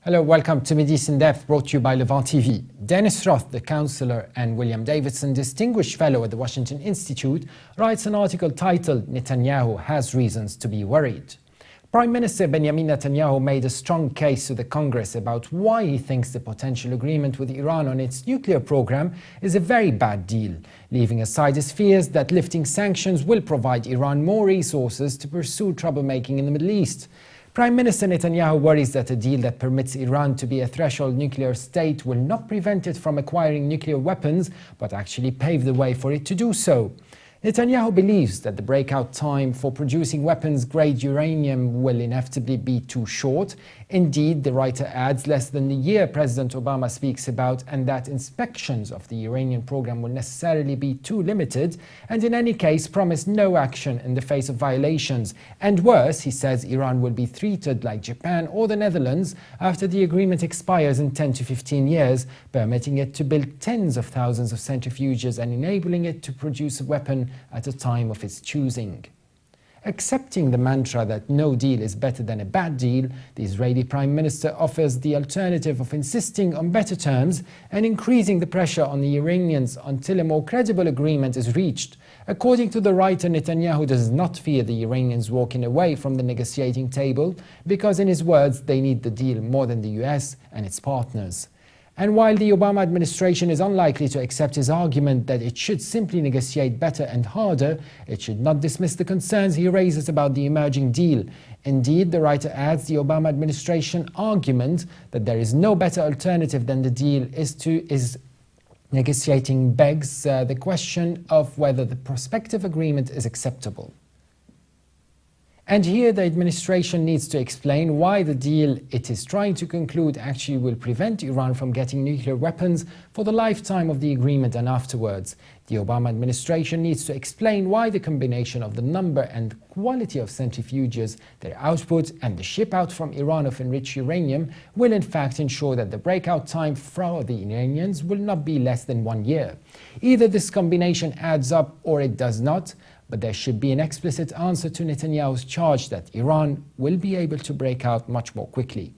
Hello, welcome to Mideast in Depth, brought to you by Levant TV. Dennis Roth, the counsellor, and William Davidson, Distinguished Fellow at the Washington Institute, writes an article titled "Netanyahu Has Reasons to be Worried." Prime Minister Benjamin Netanyahu made a strong case to the Congress about why he thinks the potential agreement with Iran on its nuclear program is a very bad deal, leaving aside his fears that lifting sanctions will provide Iran more resources to pursue troublemaking in the Middle East. Prime Minister Netanyahu worries that a deal that permits Iran to be a threshold nuclear state will not prevent it from acquiring nuclear weapons, but actually pave the way for it to do so. Netanyahu believes that the breakout time for producing weapons-grade uranium will inevitably be too short. Indeed, the writer adds, less than the year President Obama speaks about, and that inspections of the Iranian program will necessarily be too limited, and in any case promise no action in the face of violations. And worse, he says Iran will be treated like Japan or the Netherlands after the agreement expires in 10 to 15 years, permitting it to build tens of thousands of centrifuges and enabling it to produce a weapon at a time of its choosing. Accepting the mantra that no deal is better than a bad deal, the Israeli Prime Minister offers the alternative of insisting on better terms and increasing the pressure on the Iranians until a more credible agreement is reached. According to the writer, Netanyahu does not fear the Iranians walking away from the negotiating table because, in his words, they need the deal more than the US and its partners. And while the Obama administration is unlikely to accept his argument that it should simply negotiate better and harder, it should not dismiss the concerns he raises about the emerging deal. Indeed, the writer adds, the Obama administration argument that there is no better alternative than the deal is negotiating begs the question of whether the prospective agreement is acceptable. And here the administration needs to explain why the deal it is trying to conclude actually will prevent Iran from getting nuclear weapons for the lifetime of the agreement and afterwards. The Obama administration needs to explain why the combination of the number and quality of centrifuges, their output, and the ship out from Iran of enriched uranium will in fact ensure that the breakout time for the Iranians will not be less than 1 year. Either this combination adds up or it does not, but there should be an explicit answer to Netanyahu's charge that Iran will be able to break out much more quickly.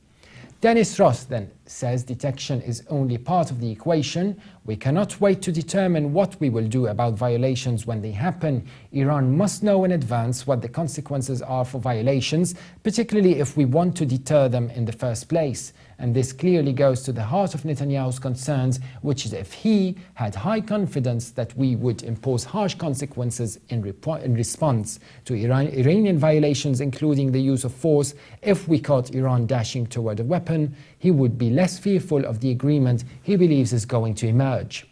Dennis Roth then says detection is only part of the equation. We cannot wait to determine what we will do about violations when they happen. Iran must know in advance what the consequences are for violations, particularly if we want to deter them in the first place. And this clearly goes to the heart of Netanyahu's concerns, which is if he had high confidence that we would impose harsh consequences in response to Iranian violations, including the use of force, if we caught Iran dashing toward a weapon, he would be less fearful of the agreement he believes is going to emerge.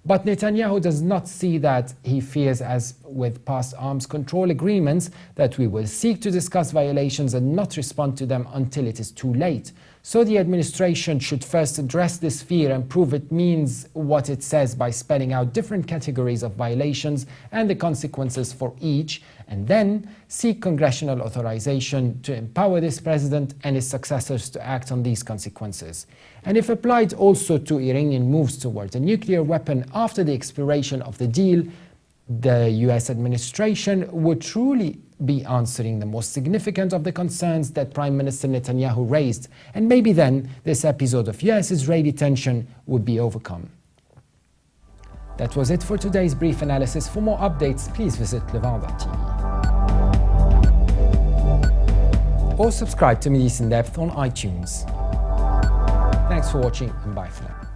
But Netanyahu does not see that. He fears, as with past arms control agreements, that we will seek to discuss violations and not respond to them until it is too late. So the administration should first address this fear and prove it means what it says by spelling out different categories of violations and the consequences for each, and then seek congressional authorization to empower this president and his successors to act on these consequences. And if applied also to Iranian moves towards a nuclear weapon after the expiration of the deal, the US administration would truly be answering the most significant of the concerns that Prime Minister Netanyahu raised, and maybe then this episode of US-Israeli tension would be overcome. That was it for today's brief analysis. For more updates, please visit Levant.tv. Or subscribe to Mideast in Depth on iTunes. Thanks for watching and bye for now.